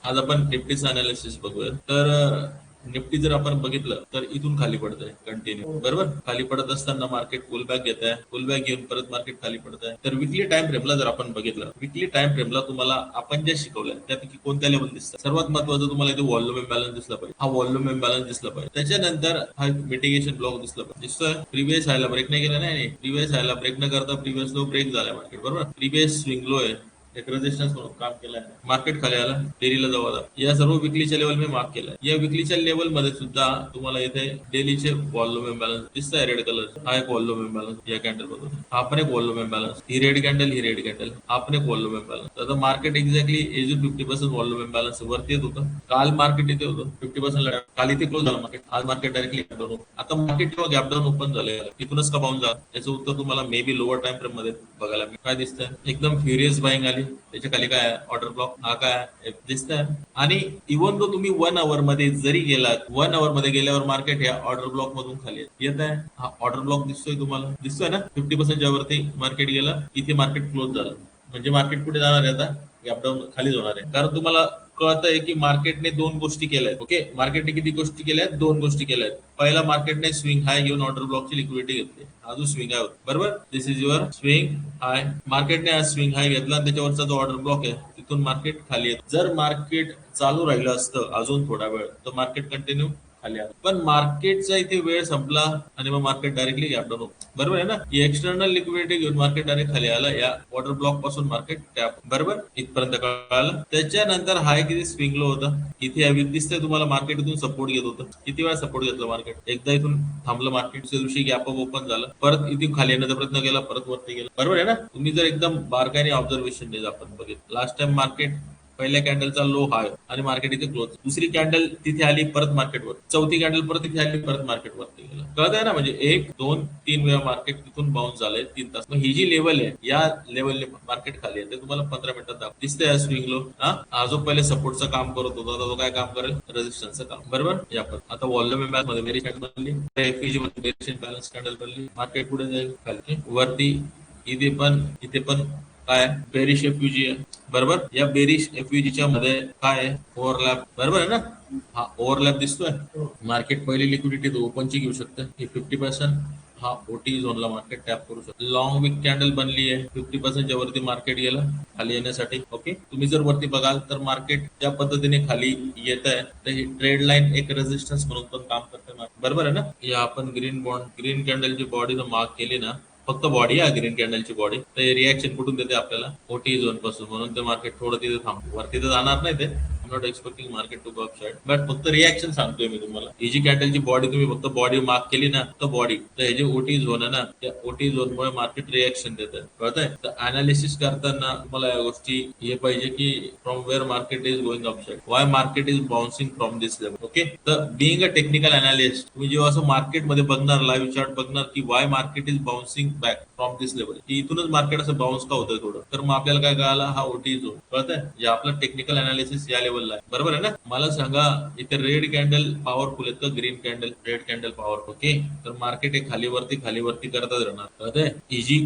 आज आपण निफ्टीचं अनालिसिस बघूया. तर निफ्टी जर आपण बघितलं तर इथून खाली पडत आहे कंटिन्यू, बरोबर. खाली पडत असताना मार्केट पुल बॅक घेत आहे, पुल बॅक घेऊन परत मार्केट खाली पडत आहे. तर विकली टाइम फ्रेमला जर आपण बघितलं, विकली टाइम फ्रेमला तुम्हाला आपण जे शिकवलंय त्यापैकी कोणत्या लेवल दिसतात? सर्वात महत्वाचं तुम्हाला इथे व्हॉल्यूम इम्बॅलन्स दिसला पाहिजे. हा व्हॉल्यूम इम्बॅलन्स दिसला पाहिजे. त्याच्यानंतर हा मिटिगेशन ब्लॉक दिसला पाहिजे. दिसतोय? प्रिव्हियस हायला ब्रेक नाही केला, नाही प्रिव्हियस हायला ब्रेक न करता प्रिव्हियस लो ब्रेक झाला मार्केट, बरोबर. प्रिव्हियस स्विंग लो आहे, एक रेजिस्टन्स म्हणून काम केलं आहे. मार्केट खाली आला, डेलीला जाऊ आता. या सर्व विकलीच्या लेवल मी मार्क केलाय. या विकलीच्या लेवल मध्ये सुद्धा तुम्हाला इथे डेलीचे व्हॉल्यूम इम्बॅलन्स दिसतंय रेड कलर. हा एक व्हॉल्यूम इम्बॅलन्स या कॅन्डल बद्दल. हा पण एक व्हॉल्यूम इम्बॅलन्स. ही रेड कॅन्डल, ही रेड कॅन्डल. हा पण एक व्हॉल्यूम इम्बॅलन्स. आता मार्केट एक्झॅक्टली एजून 50% व्हॉल्यूम इम्बॅलन्स वरती येत होतं. काल मार्केट इथे होतं 50%. काल इथे क्लोज झालं मार्केट. आज मार्केट डायरेक्टली गॅप डाऊन. आता मार्केट जेव्हा गॅप डाऊन ओपन झालंय तिथूनच का बाउन्स झालं, याचं उत्तर तुम्हाला may be lower time frame मध्ये बघायला मिळेल. काय दिसतंय? एकदम फ्युरियस बाईंग आली. त्याच्या खाली काय ऑर्डर ब्लॉक, हा काय दिसतंय. आणि इव्हन तो तुम्ही 1 आवर मध्ये जरी गेलात, 1 आवर मध्ये गेल्यावर मार्केट या ऑर्डर ब्लॉक मधून खाली येत आहे. हा ऑर्डर ब्लॉक दिसतोय तुम्हाला, दिसतोय ना. 50% च्या वरती मार्केट गेलं, इथे मार्केट क्लोज झालं. म्हणजे मार्केट कुठे जाणार आहे आता? गॅपडाऊन खाली जाणार आहे. कारण तुम्हाला कळतंय की मार्केटने दोन गोष्टी केल्या आहेत. ओके, मार्केटने किती गोष्टी केल्या आहेत? दोन गोष्टी केल्या आहेत. पहिला, मार्केटने स्विंग हाय घेऊन ऑर्डर ब्लॉकची लिक्विडिटी घेतली. हा जो स्विंग आहे बरोबर, दिस इज युअर स्विंग हाय. मार्केटने आज स्विंग हाय घेतला आणि त्याच्यावरचा जो ऑर्डर ब्लॉक आहे तिथून मार्केट खाली येत. जर मार्केट चालू राहिलं असतं अजून थोडा वेळ तर मार्केट कंटिन्यू खाली आलं. पण मार्केटचा इथे वेळ संपला आणि मग मार्केट डायरेक्टली गॅप डाऊन होतं, बरोबर आहे ना. एक्सटर्नल लिक्विडिटी घेऊन मार्केट डायरेक्ट खाली आलं. या वॉटर ब्लॉक पासून मार्केट टॅप, बरोबर. इथपर्यंत कळालं. त्याच्यानंतर हाय किती स्विंग लो होता इथे दिसतंय तुम्हाला. मार्केट इथून सपोर्ट घेत होतं. किती वेळा सपोर्ट घेतलं मार्केट? एकदा इथून थांबलं मार्केट, दुसऱ्या दिवशी गॅप अप ओपन झालं, परत इथून खाली येण्याचा प्रयत्न केला, परत वरती गेला, बरोबर आहे ना. तुम्ही जर एकदम बारकाईने ऑब्झर्वेशन आपण बघितलं, लास्ट टाइम मार्केट पहिल्या कॅन्डलचा लो हाय आणि मार्केट इथे क्लोज. दुसरी कॅन्डल तिथे आली, परत मार्केटवर. चौथी कॅन्डल परत तिथे आली, परत मार्केट वरती गेलं. कळत आहे ना. म्हणजे 1 2 3 वेळा मार्केट तिथून बाउन्स झालंय 3 तास. मग ही जी लेवल आहे या लेवलने मार्केट खाली आहे ते तुम्हाला 15 मिनिटात दाखव. दिसतंय स्विंग लो. हा जो पहिले सपोर्टचं काम करत होता तो काय काम करेल? रेजिस्टन्सचं काम, बरोबर. या पण आता व्हॉल्यूम इम्बॅलन्स मध्ये बेरिश कॅन्डल बनली, एफईजी मध्ये बेरिश इम्बॅलन्स कॅन्डल बनली. मार्केट पुढे जाईल खाली वरती. इथे पण काय बेरिश एफयूजी आहे, बरोबर. या बेरिश एफयूजीच्या मध्ये काय ओव्हरलॅप, बरोबर आहे ना. हा ओव्हरलॅप दिसतोय. मार्केट पहिली लिक्विडिटी ओपनची घेऊ शकते. ही 50%. हा ओटी झोनला मार्केट टॅप करू शकतो. लॉंग विक कॅन्डल बनली आहे 50% च्या वरती मार्केट गेलं खाली येण्यासाठी. ओके, तुम्ही जर वरती बघाल तर मार्केट ज्या पद्धतीने खाली येत आहे तर ही ट्रेड लाईन एक रेजिस्टन्स म्हणून पण काम करते, बरोबर आहे ना. या आपण ग्रीन कॅन्डलची बॉडी मार्क केली ना, फक्त बॉडी आहे ग्रीन कॅन्डलची बॉडी, तर रिॲक्शन कुठून देते आपल्याला? ओटी झोन पासून. म्हणून ते मार्केट थोडं तिथे थांबतो. वरती तर जाणार नाही ते. Not expecting market to go up side, but फक्त रिॲक्शन सांगतोय मी तुम्हाला. ही जी कॅन्डलची बॉडी तुम्ही फक्त बॉडी मार्क केली ना, तर बॉडी, तर हे जे ओटी झोन आहे ना, त्या ओटी झोन मुळे मार्केट रिॲक्शन देत आहे, कळतंय. तर अनालिसिस करताना तुम्हाला या गोष्टी हे पाहिजे की from where market is going up side, Y market is bouncing from this level. Okay, तर बिईंग अ टेक्निकल अनालिस्ट तुम्ही जेव्हा असं मार्केटमध्ये बघणार, लाईव्ह चार्ट बघणार की Y market is bouncing back from this level, की इथूनच मार्केट असं बाउन्स का होतंय थोडं, तर मग आपल्याला काय कळालं? हा ओटी झोन, कळतंय. जे आपलं टेक्निकल अनालिसिस या लेवलला आहे, बरोबर आहे ना. मला सांगा इथे रेड कॅन्डल पॉवरफुल आहे तर green candle, red candle powerful. Okay, तर मार्केट हे खाली वरती करतच राहणार, कळतंय. इजी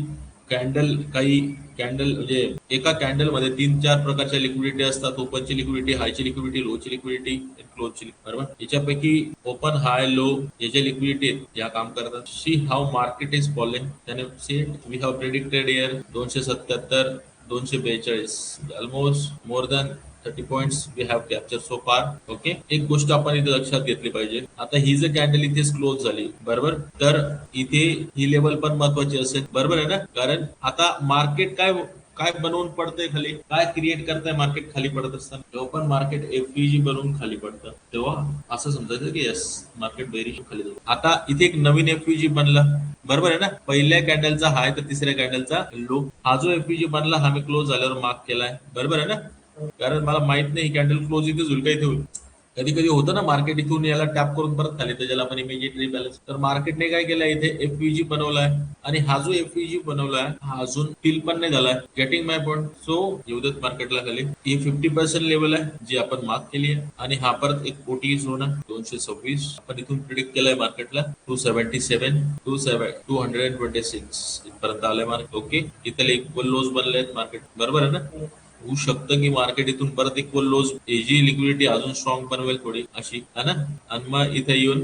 कॅन्डल, काही कॅन्डल म्हणजे एका कॅन्डल मध्ये 3-4 प्रकारच्या लिक्विडिटी असतात. ओपनची लिक्विडिटी, हायची लिक्विडिटी, लोची लिक्विडिटी, क्लोजची, बरोबर. याच्यापैकी ओपन, हाय, लो याच्या लिक्विडिटी या काम करतात. See how market is following, त्याने see we have predicted year 277 242, almost more than 30 points we have capture so far. Okay, एक गोष्ट आपण इथे लक्षात घेतली पाहिजे. आता ही जर कॅन्डल इथेच क्लोज झाली, बरोबर, तर इथे ही लेवल पण महत्वाची असेल, बरोबर आहे ना. कारण आता मार्केट काय बनवून पडतंय खाली, काय क्रिएट करताय मार्केट खाली पडत असताना. जेव्हा पण मार्केट एफईजी बनवून खाली पडतं तेव्हा असं समजायचं की यस मार्केट बेरिश खाली जातं. आता इथे एक नवीन एफईजी बनला, बरोबर आहे ना. पहिल्या कॅन्डलचा हाय तर तिसऱ्या कॅन्डलचा लो. हा जो एफईजी बनला हा मी क्लोज झाल्यावर मार्क केलाय, बरोबर आहे ना. कारण मला माहित नाही कॅन्डल क्लोज इथेच होईल का इथे होईल. कधी कधी होतं ना मार्केट इथून याला टॅप करून परत खाली, तर ज्याला आपण इमिजिएट रिबॅलन्स. तर मार्केटने काय केलंय इथे एफईजी बनवलाय आणि हा जो एफईजी बनवलाय हा अजून फिल पण नाही झालाय. गेटिंग माय पॉईंट. सो येऊ देत मार्केटला खाली. ही 50% लेवल आहे जी आपण मार्क केली आहे आणि हा परत एक ओटी झोन आहे 226. आपण इथून प्रिडिक्ट केलंय मार्केटला 277 226 इथपर्यंत आलंय मार्केट. ओके, इथे इक्वल लोज बनले आहेत मार्केट, बरोबर आहे ना. होऊ शकतं की मार्केट इथून परत इक्वल लोज जी लिक्विडिटी अजून स्ट्रॉंग बनवेल थोडी अशी है ना, आणि मग इथे येऊन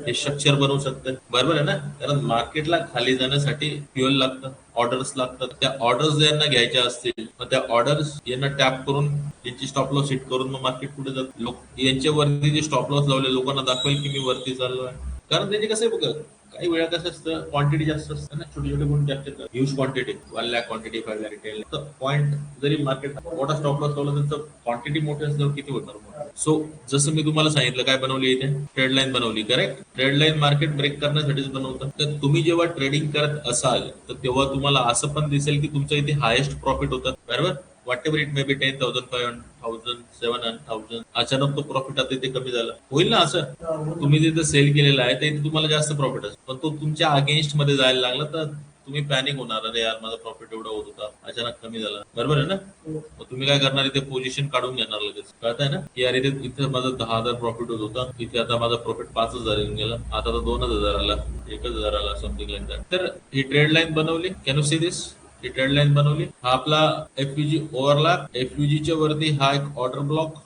हे स्ट्रक्चर बनवू शकतं. बरोबर आहे ना, कारण मार्केटला खाली जाण्यासाठी फ्युएल लागतं, ऑर्डर्स लागतात. त्या ऑर्डर्स यांना घ्यायच्या असतील मग त्या ऑर्डर्स यांना टॅप करून यांची स्टॉप लॉस हिट करून मग मार्केट पुढे जात. लोक यांच्या वरती जे स्टॉप लॉस लावले लोकांना दाखवेल की मी वरती चाललो आहे. कारण त्याचे कसं आहे बघा, काही वेळा कसं असतं क्वांटिटी जास्त असतं ना, छोटी छोटी कोणती असतात huge quantity 1 lakh quantity 5 lakh retail. तर पॉईंट जरी मार्केट मोठा स्टॉप लॉस लावला तर क्वांटिटी मोठी असल्यावर किती होणार. सो जसं मी तुम्हाला सांगितलं काय बनवली इथे ट्रेड लाईन बनवली. Correct, trade line market break करण्यासाठीच बनवतं. तर तुम्ही जेव्हा ट्रेडिंग करत असाल तर तेव्हा तुम्हाला असं पण दिसेल की तुमच्या इथे हायेस्ट प्रॉफिट होतात. बरोबर, what ever it may be 10,000 5,000 7,000 अचानक तो प्रॉफिट आता इथे कमी झाला होईल ना. असं तुम्ही जिथे सेल केलेला आहे ते तुम्हाला जास्त प्रॉफिट असतो, पण तो तुमच्या अगेन्स्ट मध्ये जायला लागला तर तुम्ही पॅनिक होणार, अरे यार माझा प्रॉफिट एवढा होत होता अचानक कमी झाला. बरोबर आहे ना. मग तुम्ही काय करणार, इथे पोझिशन काढून घेणार लगेच. कळत आहे ना की यार इथे माझा 10,000 प्रॉफिट होत होता, इथे आता माझा प्रॉफिट 5,000 येऊन गेला, आता तर 2,000 आला, 1,000 आला, समथिंग लाईक दॅट. तर ही ट्रेड लाईन बनवली. Can you see this, he trade line बनवली. हा आपला एफयूजी ओव्हरलॅप. एफयूजीच्या वरती हा एक ऑर्डर ब्लॉक.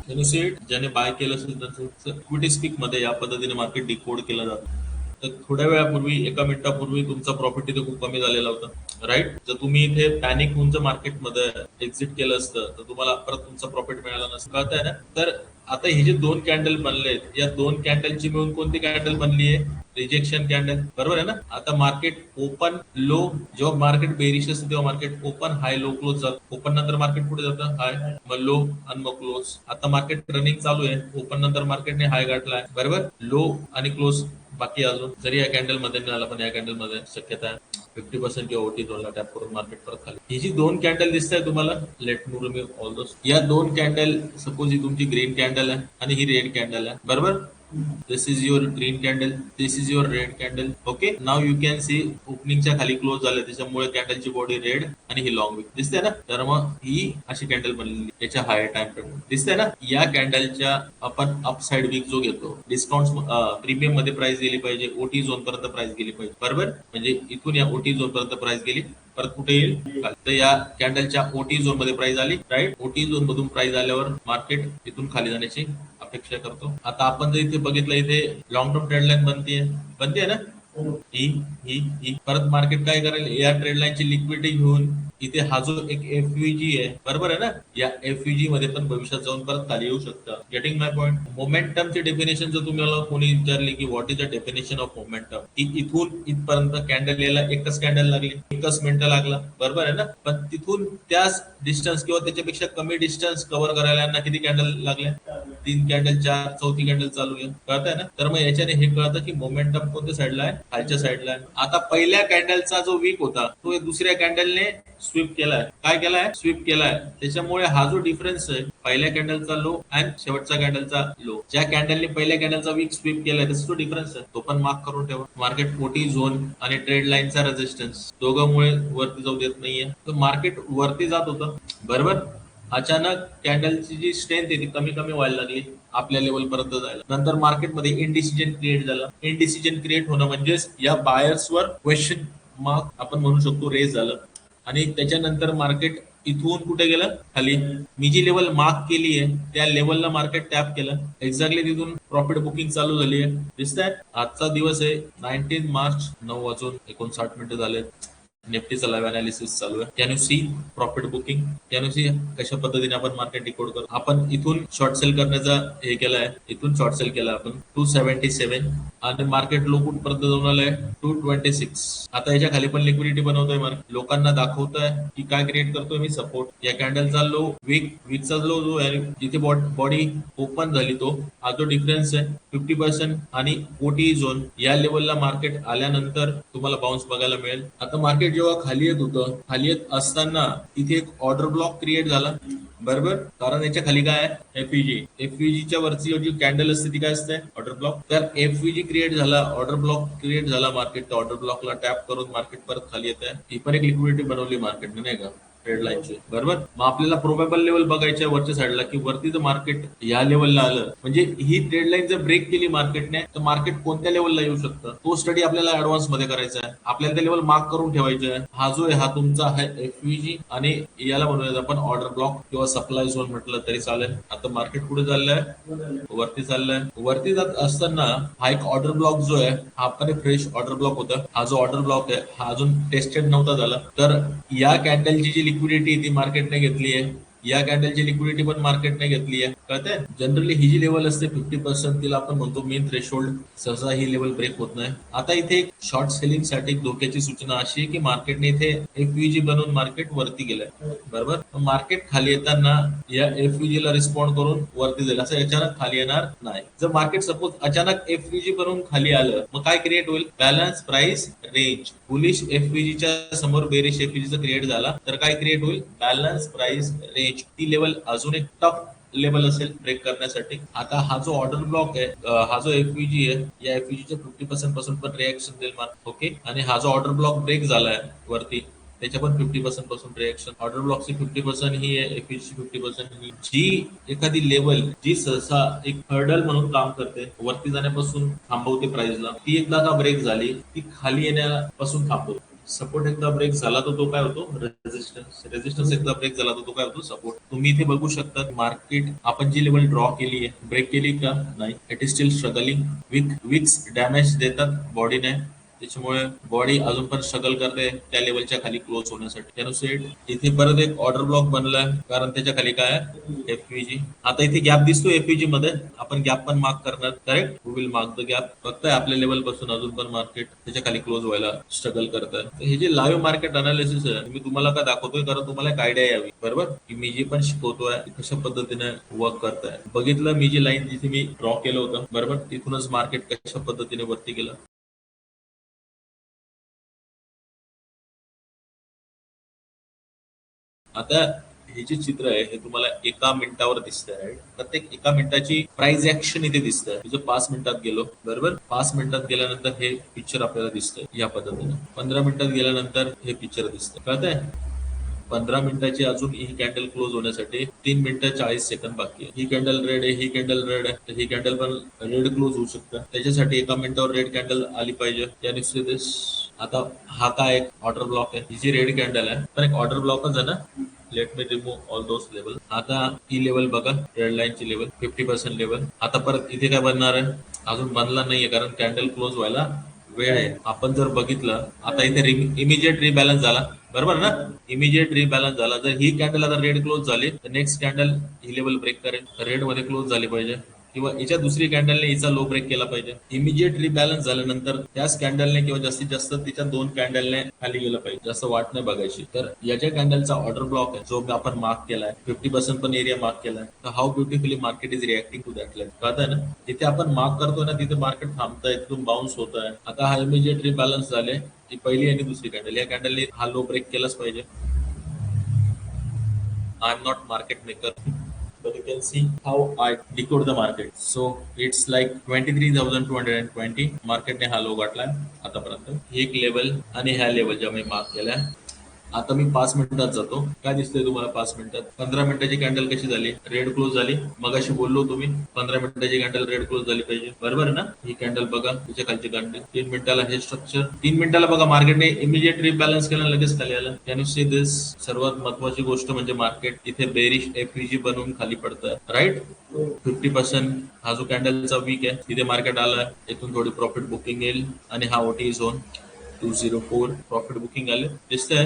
ज्याने बाय केलं असेल त्याचं इक्विटी स्पीक मध्ये या पद्धतीने मार्केट डिकोड केलं जातं. तर थोड्या वेळापूर्वी 1 मिनिटापूर्वी तुमचा प्रॉफिट इथे खूप कमी झालेला होता. राईट, जर तुम्ही इथे पॅनिक होऊन जर मार्केटमध्ये एक्झिट केलं असतं तर तुम्हाला परत तुमचा प्रॉफिट मिळाला नसतं. कळतंय ना. तर आता हे जे 2 कॅन्डल बनले आहेत या 2 कॅन्डलची मिळून कोणती कॅन्डल बनली आहे, रिजेक्शन कॅन्डल. बरोबर आहे ना. आता मार्केट ओपन लो, जेव्हा मार्केट बेरिश असतं तेव्हा market open high low close जातं. ओपन नंतर मार्केट पुढे जातं हाय मग लो आणि मग क्लोज. आता मार्केट रनिंग चालू आहे, ओपन नंतर मार्केटने हाय गाठलाय. बरोबर, लो आणि क्लोज बाकी अजून. जरी या कॅन्डल मध्ये मिळाला पण या कॅन्डल मध्ये शक्यता आहे 50% किंवा ओटी झोनला टॅप करून मार्केट परत खाली. ही जी 2 कॅन्डल दिसत आहे तुम्हाला, let me remove all those. या 2 कॅन्डल, सपोज ही तुमची ग्रीन कॅन्डल आहे आणि ही रेड कॅन्डल आहे. बरोबर, this is your green candle, this is your red candle. Okay, now you can see ओपनिंगच्या खाली क्लोज झाले, त्याच्यामुळे कॅन्डलची बॉडी रेड आणि ही लॉंग विक दिसते ना. तर मग ही अशी कॅन्डल बनलेली याच्या हायर टाइम फ्रेम दिसते ना. या कॅन्डलच्या आपण अपसाइड वीक जो घेतो, डिस्काउंट प्रीमियम मध्ये प्राइस गेली पाहिजे, ओटी झोन पर्यंत प्राइस गेली पाहिजे. बरोबर, म्हणजे इथून या ओटी झोन पर्यंत प्राइस गेली, परत कुठे येईल तर या कॅन्डलच्या ओटी झोन मध्ये प्राइस आली. राईट, ओटी झोन मधून प्राइस आल्यावर मार्केट इथून खाली जाण्याची अपेक्षा करतो. आता आपण जर इथे बघितलं, इथे लॉंग टर्म ट्रेड लाईन बनते ना. ही ही ही परत मार्केट काय करेल, या ट्रेड लाईनची लिक्विडिटी घेऊन इथे हा जो एक एफयूजी आहे, बरोबर आहे ना, या एफयूजी मध्ये पण भविष्यात जाऊन परत खाली येऊ शकतं. गेटिंग माय पॉईंट. मोमेंटमची डेफिनेशन जर तुम्हाला कोणी विचारली की what is the definition of momentum, की इथून इथपर्यंत कॅन्डल यायला एकच कॅन्डल लागली, एकच मिनिटं लागला. बरोबर आहे ना. पण तिथून त्याच डिस्टन्स किंवा त्याच्यापेक्षा कमी डिस्टन्स कव्हर करायला यांना किती कॅन्डल लागले, 3 कॅन्डल, 4, चौथी कॅन्डल चालू आहे. कळतंय ना. तर मग याच्याने हे कळतं की मोमेंटम कोणत्या साईडला आहे, खालच्या साईडला आहे. आता पहिल्या कॅन्डलचा जो वीक होता तो दुसऱ्या कॅन्डलने स्वीप केलाय. काय केलाय, स्वीप केलाय. त्याच्यामुळे हा जो डिफरन्स आहे, पहिल्या कॅन्डलचा लो आणि शेवटचा कॅन्डलचा लो, ज्या कॅन्डलने पहिल्या कॅन्डलचा वीक स्वीप केलाय त्याचा जो डिफरन्स आहे तो पण मार्क करून ठेवा. मार्केट ओटी झोन आणि ट्रेड लाईनचा रेजिस्टन्स दोघांमुळे वरती जाऊ देत नाहीये. तर मार्केट वरती जात होतं. बरोबर, अचानक कॅन्डलची जी स्ट्रेंथ आहे ती कमी कमी व्हायला लागली आपल्या लेवल पर्यंत जायला. नंतर मार्केटमध्ये इनडिसिजन क्रिएट झालं. इनडिसिजन क्रिएट होणं म्हणजेच या बायर्सवर क्वेश्चन मार्क आपण म्हणू शकतो रेज झालं, आणि त्याच्यानंतर मार्केट इथून कुठे गेलं, खाली. मी जी लेवल मार्क केली आहे त्या लेवलला मार्केट टॅप केलं, एक्झॅक्टली तिथून प्रॉफिट बुकिंग चालू झाली आहे. दिसतंय. आजचा दिवस आहे 19 मार्च, 9:59 झाले. निफ्टीचा लाईव्ह अनालिसिस चालू आहे. Can you see profit booking, can you see कशा पद्धतीने आपण मार्केट डिकोड करतो. आपण इथून शॉर्ट सेल करण्याचा हे केलाय, इथून शॉर्ट सेल केला आपण 277 आणि मार्केट लो कुठपर्यंत जाऊन आलाय 226. आता याच्या खाली पण लिक्विडिटी बनवतोय मार्केट, लोकांना दाखवतोय की काय क्रिएट करतोय मी, सपोर्ट. या कॅन्डलचा लो, वीकचा लो जो आहे जिथे बॉडी ओपन झाली तो हा जो डिफरन्स आहे 50% आणि ओटी झोन या लेवलला मार्केट आल्यानंतर तुम्हाला बाउन्स बघायला मिळेल. आता मार्केट जेव्हा खाली येत होतं, खाली येत असताना इथे एक ऑर्डर ब्लॉक क्रिएट झाला. बरोबर, कारण याच्या खाली काय आहे, एफईजीच्या वरची जी कॅन्डल असते ती काय असते, ऑर्डर ब्लॉक. तर एफईजी क्रिएट झाला, ऑर्डर ब्लॉक क्रिएट झाला, मार्केट ऑर्डर ब्लॉकला टॅप करून मार्केट परत खाली येत आहे. ही पण एक लिक्विडिटी बनवली मार्केटने, नाही का. ट्रेड लाईनचे, बरोबर. मग आपल्याला प्रोबेबल लेवल बघायच्या वरच्या साईडला, की वरती जर मार्केट या लेवलला आलं, म्हणजे ही ट्रेड लाईन जर ब्रेक केली मार्केटने, तर मार्केट कोणत्या लेवलला येऊ शकतं तो स्टडी आपल्याला ऍडव्हान्स मध्ये करायचा आहे. आपल्याला ते लेवल मार्क करून ठेवायचं आहे. हा जो आहे हा तुमचा आहे एफव्हीजी, आणि याला म्हणूया आपण ऑर्डर ब्लॉक किंवा सप्लाय झोन म्हटलं तरी चालेल. आता मार्केट पुढे चाललंय, वरती चाललंय. वरती जात असताना हा एक ऑर्डर ब्लॉक जो आहे हा पण फ्रेश ऑर्डर ब्लॉक होता. हा जो ऑर्डर ब्लॉक आहे हा अजून टेस्टेड नव्हता झाला. तर या कॅन्डलची जी लिक्विडिटी ती मार्केटने घेतली आहे, या कॅन्डलची लिक्विडिटी पण मार्केटने घेतली आहे. कळतंय. जनरली ही जी लेवल असते 50%, तिला आपण म्हणतो मेन थ्रेशोल्ड. सहसा ही लेवल ब्रेक होत नाही. आता इथे एक शॉर्ट सेलिंग साठी धोक्याची सूचना अशी आहे की मार्केटने इथे एफव्हीजी बनवून मार्केट वरती गेलंय, बरोबर. मार्केट खाली येताना या एफव्हीजी ला रिस्पॉन्ड करून वरती जाईल, असं अचानक खाली येणार नाही. जर मार्केट सपोज अचानक एफव्हीजी बनवून खाली आलं, मग काय क्रिएट होईल? Balance price range. बुलिश एफव्हीजीच्या समोर बेरिश एफव्हीजीचा क्रिएट झाला तर काय क्रिएट होईल? Balance price range. ती लेवल अजून एक टफ लेवल असेल ब्रेक करण्यासाठी. आता हा जो ऑर्डर ब्लॉक आहे, हा जो एफव्हीजी आहे, या एफव्हीजीच्या 50% पासून पण रिएक्शन देईल मार्केट. ओके. आणि हा जो ऑर्डर ब्लॉक ब्रेक झालाय वरती, त्याच्या पण 50% पासून रिएक्शन. ऑर्डर ब्लॉकची 50% ही आहे, एफव्हीजी 50% ही. जी एखादी लेवल जी सहसा एक हर्डल म्हणून काम करते, वरती जाण्यापासून थांबवते प्राइसला, ती एकदा का ब्रेक झाली, ती खाली येण्यापासून थांबवते. सपोर्ट एकदा ब्रेक झाला तर तो काय होतो? रेजिस्टन्स. रेजिस्टन्स एकदा ब्रेक झाला तर तो काय होतो? सपोर्ट. तुम्ही इथे बघू शकता मार्केट आपण जी लेवल ड्रॉ केली आहे, ब्रेक केली का? नाही. It is still struggling. Wicks damage देतात बॉडीने, त्याच्यामुळे बॉडी अजून पण स्ट्रगल करते त्या लेवलच्या खाली क्लोज होण्यासाठी. त्यानुसार इथे परत एक ऑर्डर ब्लॉक बनलाय, कारण त्याच्या खाली काय आहे? एफव्हीजी. आता इथे गॅप दिसतो एफव्हीजी मध्ये, आपण गॅप पण मार्क करणार. Correct. We will mark the gap. फक्त आपल्या लेवल पासून अजून पण मार्केट त्याच्या खाली क्लोज व्हायला स्ट्रगल करत आहे. हे जे लाईव्ह मार्केट अनालिसिस आहे, मी तुम्हाला का दाखवतोय? कारण तुम्हाला एक आयडिया यावी, बरोबर, की मी जे पण शिकवतोय कशा पद्धतीने वर्क करताय. बघितलं मी जी लाईन जिथे मी ड्रॉ केलं होतं, बरोबर, तिथूनच मार्केट कशा पद्धतीने वरती गेलं. आता हे जे चित्र आहे हे तुम्हाला एका मिनिटावर दिसतंय, राईट. प्रत्येक एका मिनिटाची प्राइस ऍक्शन इथे दिसतंय. जर 5 मिनिटात गेलो, बरोबर, 5 मिनिटात गेल्यानंतर हे पिक्चर आपल्याला दिसतंय या पद्धतीने. 15 मिनिटात गेल्यानंतर हे पिक्चर दिसतंय. कळतंय. 15 मिनिटाची अजून ही कॅन्डल क्लोज होण्यासाठी 3 मिनिटं 40 सेकंद बाकी आहे. ही कॅन्डल रेड आहे, ही कॅन्डल रेड आहे, तर ही कॅन्डल पण रेड क्लोज होऊ शकतं. त्याच्यासाठी एका मिनिटावर रेड कॅन्डल आली पाहिजे. त्यानुसार दिस. आता हा काय एक ऑर्डर ब्लॉक आहे, ही जी रेड कॅन्डल आहे पण एक ऑर्डर ब्लॉकच आहे ना. Let me remove all those level. आता ही लेवल बघा, रेड लाईनची लेवल 50% लेवल. आता परत इथे काय बनणार आहे? अजून बनला नाहीये, कारण कॅन्डल क्लोज व्हायला वेळ आहे. आपण जर बघितलं आता इथे इमिजिएट रिबॅलन्स झाला, बरोबर ना. इमिजिएट रिबॅलन्स झाला. जर ही कॅन्डल आता रेड क्लोज झाली तर नेक्स्ट कॅन्डल ही लेवल ब्रेक करेल, रेड मध्ये क्लोज झाली पाहिजे, किंवा याच्या दुसरी कॅन्डलने हिचा लो ब्रेक केला पाहिजे. इमिजिएट रिबॅलन्स झाल्यानंतर त्याच कॅन्डलने किंवा जास्तीत जास्त तिच्या 2 कॅन्डलने खाली गेलं पाहिजे, जास्त वाट नाही बघायची. तर याच्या कॅन्डलचा ऑर्डर ब्लॉक आहे जो आपण मार्क केलाय, 50% पण एरिया मार्क केलाय. तर how beautifully market is reacting to that line. कळतंय ना. जिथे आपण मार्क करतोय ना तिथे मार्केट थांबतंय, तिथून बाउन्स होत आहे. आता हा इमिजिएट रिबॅलन्स झाले, ही पहिली आणि दुसरी कॅन्डल, या कॅन्डलने हा लो ब्रेक केलाच पाहिजे. I am not market maker, but you can see how I decode the market. So it's like 23,220 मार्केटने हा लो गाठलाय आतापर्यंत. ही एक लेवल आणि ह्या लेवल ज्या मी मार्क केल्या. आता मी 5 मिनिटात जातो. काय दिसतंय तुम्हाला 5 मिनिटात? 15 मिनिटाची कॅन्डल कशी झाली? रेड क्लोज झाली. मगाशी बोललो तुम्ही 15 मिनिटाची कॅन्डल रेड क्लोज झाली पाहिजे, बरोबर ना. ही कॅन्डल बघा, तिच्या खालची कॅन्डल. 3 मिनिटाला हे स्ट्रक्चर. 3 मिनिटाला बघा मार्केटने इमिजिएट रिबॅलन्स केलं, लगेच खाली आलं. Can you see this? सर्वात महत्वाची गोष्ट म्हणजे मार्केट इथे बेरिश एफव्हीजी बनवून खाली पडतंय, राईट. 50% हा जो कॅन्डलचा वीक आहे तिथे मार्केट आलाय. इथून थोडी प्रॉफिट बुकिंग येईल आणि हा ओटी झोन 204 प्रॉफिट बुकिंग आले, दिसतंय.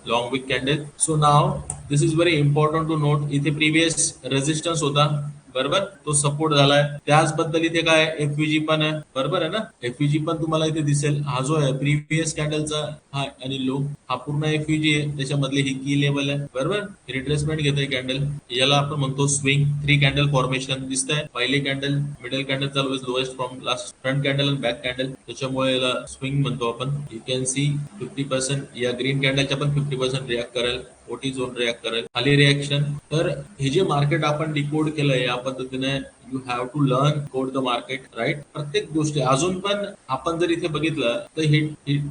Long wick candle. So now this is very important to note. इथे प्रिव्हियस रेजिस्टन्स होता, बरोबर, तो सपोर्ट झालाय. त्याचबद्दल इथे काय एफव्हीजी पण आहे, बरोबर आहे ना. एफव्हीजी पण तुम्हाला इथे दिसेल. हा जो आहे प्रिव्हियस कॅन्डलचा हाय आणि लो, हा पूर्ण एफव्हीजी आहे. त्याच्यामधली ही की लेवल आहे, बरोबर. रिट्रेसमेंट घेतोय कॅन्डल, याला आपण म्हणतो स्विंग. 3 कॅन्डल फॉर्मेशन दिसतंय. पहिली कॅन्डल, मिडल कॅन्डल चालू आहे lowest from last, front candle आणि बॅक कॅन्डल, त्याच्यामुळे याला स्विंग म्हणतो आपण. यू कॅन सी 50% या ग्रीन कॅन्डलच्या पण 50% रिॲक्ट करेल, ओटी झोन रिॲक्ट करेल, खाली रिॲक्शन. तर हे जे मार्केट आपण डिकोड केलंय या पद्धतीने you have to learn code the market, right. प्रत्येक गोष्टी अजून पण आपण जर इथे बघितलं तर ही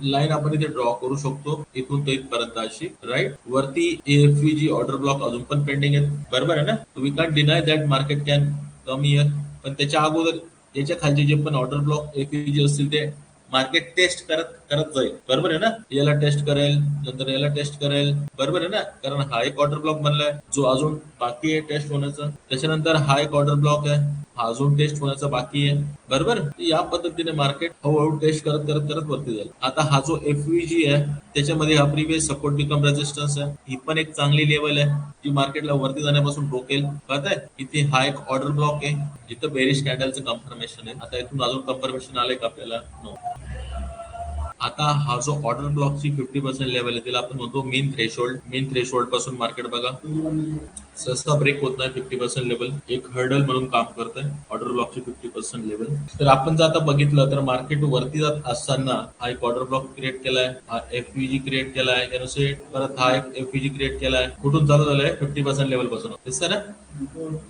लाईन आपण इथे ड्रॉ करू शकतो इथून ते इथपर्यंत अशी, राईट. वरती एफव्हीजी ऑर्डर ब्लॉक अजून पण पेंडिंग आहेत, बरोबर आहे ना. We can deny that market can come here, पण त्याच्या अगोदर याच्या खालचे जे पण ऑर्डर ब्लॉक एफव्हीजी असतील ते मार्केट टेस्ट करत करत जाईल, बरोबर आहे ना. याला टेस्ट करेल, नंतर याला टेस्ट करेल, बरोबर आहे ना. कारण हा एक ऑर्डर ब्लॉक बनलाय जो अजून बाकी आहे टेस्ट होण्याचा. त्याच्यानंतर हा एक ऑर्डर ब्लॉक आहे, हा अजून टेस्ट होण्याचा बाकी आहे, बरोबर. या पद्धतीने मार्केट हळूहळू टेस्ट करत करत करत वरती जाईल. आता हा जो एफव्हीजी आहे त्याच्यामध्ये हा प्रिव्हियस सपोर्ट बिकम रेजिस्टन्स आहे, ही पण एक चांगली लेवल आहे जी मार्केटला वरती जाण्यापासून रोकेल, कळत आहे. इथे हा एक ऑर्डर ब्लॉक आहे जिथं बेरिश कॅन्डलचं कन्फर्मेशन आहे. आता इथून अजून कन्फर्मेशन आलंय का आपल्याला? नो. आता हा जो ऑर्डर ब्लॉकची 50% लेवल आहे तिला आपण म्हणतो मेन थ्रेशोल्ड. मेन थ्रेशोल्ड पासून मार्केट बघा सहसा ब्रेक होत नाही. 50% लेवल एक हर्डल म्हणून काम करत आहे ऑर्डर ब्लॉकची 50% लेवल. तर आपण जर आता बघितलं तर मार्केट वरती जात असताना हा एक ऑर्डर ब्लॉक क्रिएट केलाय, हा एफव्हीजी क्रिएट केलाय, त्यानुसार परत हा एक एफव्हीजी क्रिएट केलाय. कुठून चालू झालाय? 50% लेवल पासून, दिसतं ना.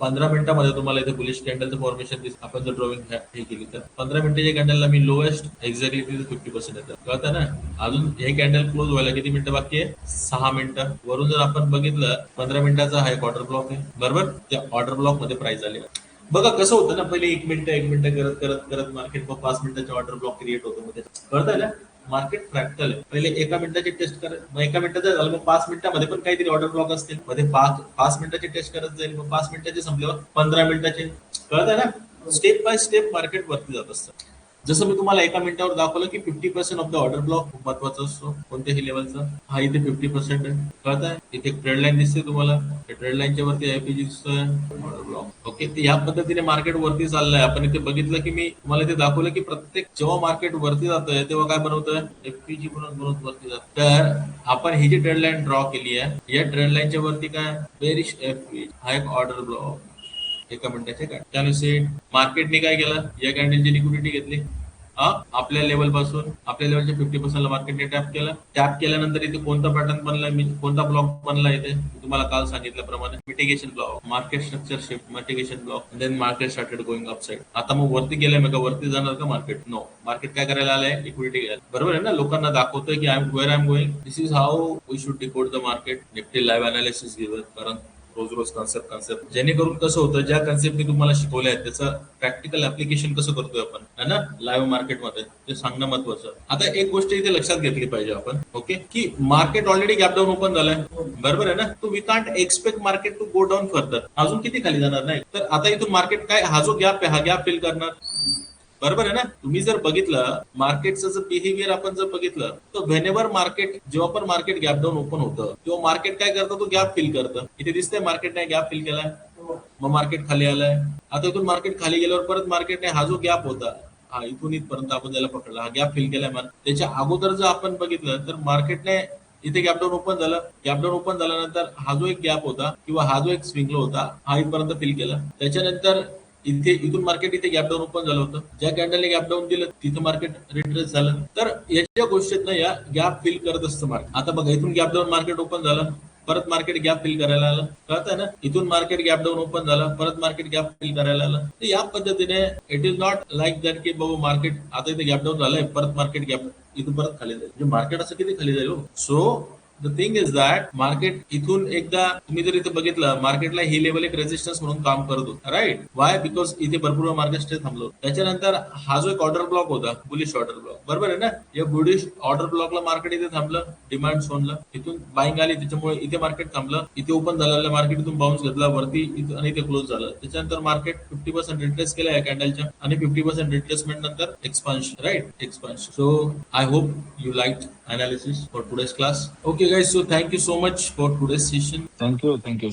15 मिनिटांमध्ये तुम्हाला इथे बुलिश कॅन्डलचं फॉर्मेशन दिसतं. आपण जर ड्रॉइंग हे केली तर 15 मिनिटाच्या कॅन्डलला मी लोएस्ट एक्झॅक्टली तिथे 50% येतं, कळतं ना. अजून हे कॅन्डल क्लोज व्हायला किती मिनिटं बाकी आहे? 6 मिनिटं. वरून जर आपण बघितलं 15 मिनिटाचा हा एक ऑर्डर ब्लॉक आहे, बरोबर. त्या ऑर्डर ब्लॉक मध्ये प्राइस आली. बघा कसं होतं ना, पहिले 1 मिनिटं करत करत करत मार्केट 5 मिनिटाचे ऑर्डर ब्लॉक क्रिएट होतो. मध्ये कळतंय ना. मार्केट फ्रॅक्टल आहे. पहिले एका मिनिटाची टेस्ट करत, मग एका मिनिटाचं झालं, मग 5 मिनिटामध्ये पण काहीतरी ऑर्डर ब्लॉक असतील, मध्ये 5 मिनिटाची टेस्ट करत जाईल, मग 5 मिनिटाचे संपल्यावर 15 मिनिटाचे, कळतंय ना. स्टेप बाय स्टेप मार्केट वरती जात असतं. जसं मी तुम्हाला एका मिनिटावर दाखवलं की 50% ऑफ द ऑर्डर ब्लॉक खूप महत्वाचा असतो कोणत्याही लेवलचा. हा इथे 50% आहे, कळतंय. इथे ट्रेड लाईन दिसते तुम्हाला, ट्रेड लाईनच्या वरती आयपीजी दिसतोय, ऑर्डर ब्लॉक. ओके, तर या पद्धतीने मार्केट वरती चाललंय. आपण इथे बघितलं की मी तुम्हाला इथे दाखवलं की प्रत्येक जेव्हा मार्केट वरती जातोय तेव्हा काय बनवतोय? एफपीजी बनवत वरती जात. तर आपण ही जी ट्रेड लाईन ड्रॉ केली आहे या ट्रेड लाईनच्या वरती काय? बेरिश एफपीजी, हा एक ऑर्डर ब्लॉक एका मिनिटाचे काय. त्यानुसार मार्केटने काय केलं? या कॅन्डलची लिक्विडिटी घेतली आपल्या लेवल पासून. आपल्या लेवलच्या 50% ला मार्केटने टॅप केलं. टॅप केल्यानंतर इथे कोणता पॅटर्न बनलाय, कोणता ब्लॉक बनला इथे तुम्हाला काल सांगितल्याप्रमाणे mitigation block, market structure shift, mitigation block, then market started going up side. आता मग वरती गेलाय मग वरती जाणार का मार्केट? नो. मार्केट काय करायला आलंय? लिक्विडिटी घ्यायला, बरोबर आहे ना. लोकांना दाखवतोय की I am going. This is how we should decode the market. Nifty live analysis घेऊयात, कारण रोज कन्सेप्ट जेणेकरून कसं होतं, ज्या कन्सेप्ट मी तुम्हाला शिकवल्या आहेत त्याचं प्रॅक्टिकल ऍप्लिकेशन कसं करतोय आपण, है ना, लाईव्ह मार्केटमध्ये, ते सांगणं महत्वाचं. आता एक गोष्ट इथे लक्षात घेतली पाहिजे आपण, ओके, की market already gap down open झालंय, बरोबर आहे ना. तो we can't expect market to go down further. अजून किती खाली जाणार नाही. तर आता इथून मार्केट काय, हा जो गॅप आहे हा गॅप फिल करणार, बरोबर आहे ना. तुम्ही जर बघितलं मार्केटचं जर बिहेवियर आपण जर बघितलं तर व्हेनेवर मार्केट, जेव्हा पण मार्केट गॅप डाऊन ओपन होतं तेव्हा मार्केट काय करतं? तो गॅप फिल करतं. इथे दिसतंय मार्केटने गॅप फिल केलाय, मग मार्केट खाली आलाय. आता इथून मार्केट खाली गेल्यावर परत मार्केटने हा जो गॅप होता, हा इथून इथपर्यंत आपण त्याला पकडला, हा गॅप फिल केलाय. त्याच्या अगोदर जर आपण बघितलं तर मार्केटने इथे गॅपडाऊन ओपन झालं. गॅपडाऊन ओपन झाल्यानंतर हा जो एक गॅप होता किंवा हा जो एक स्विंग लो होता हा इथपर्यंत फिल केला. त्याच्यानंतर इथून मार्केट इथे गॅपडाऊन ओपन झालं होतं. ज्या कॅन्डलने गॅपडाऊन दिलं तिथं मार्केट रिट्रेस झालं. तर याच्या गोष्टीतनं या गॅप फिल करत असतं मार्केट. आता बघा, इथून गॅपडाऊन मार्केट ओपन झालं, परत मार्केट गॅप फिल करायला आलं, कळतंय ना. इथून मार्केट गॅप डाऊन ओपन झालं, परत मार्केट गॅप फिल करायला आलं. तर या पद्धतीने it is not like that की बाबा मार्केट आता इथे गॅप डाऊन झालंय परत मार्केट गॅप इथून परत खाली जाईल. म्हणजे मार्केट असं किती खाली जाईल. So the thing is that market इथून एकदा तुम्ही जर इथे बघितलं मार्केटला ही लेवल एक रेजिस्टन्स म्हणून काम करत होतं, राईट. वाय? बिकॉज इथे भरपूर मार्केट स्टे थांबलो. त्याच्यानंतर हा जो एक ऑर्डर ब्लॉक होता, बुलिश ऑर्डर ब्लॉक, बरोबर आहे ना. या बुलिश ऑर्डर ब्लॉकला मार्केट इथे थांबलं, डिमांड झोनला, इथून बाईंग आली त्याच्यामुळे इथे मार्केट थांबलं. इथे ओपन झालेलं मार्केट इथून बाउन्स घेतला वरती आणि इथे क्लोज झालं. त्याच्यानंतर मार्केट 50% रिट्रेस केला या कॅन्डलच्या आणि 50% रिट्रेसमेंट नंतर expansion, right, expansion. So I hope you liked analysis for today's class. Okay guys, so thank you so much for today's session. Thank you.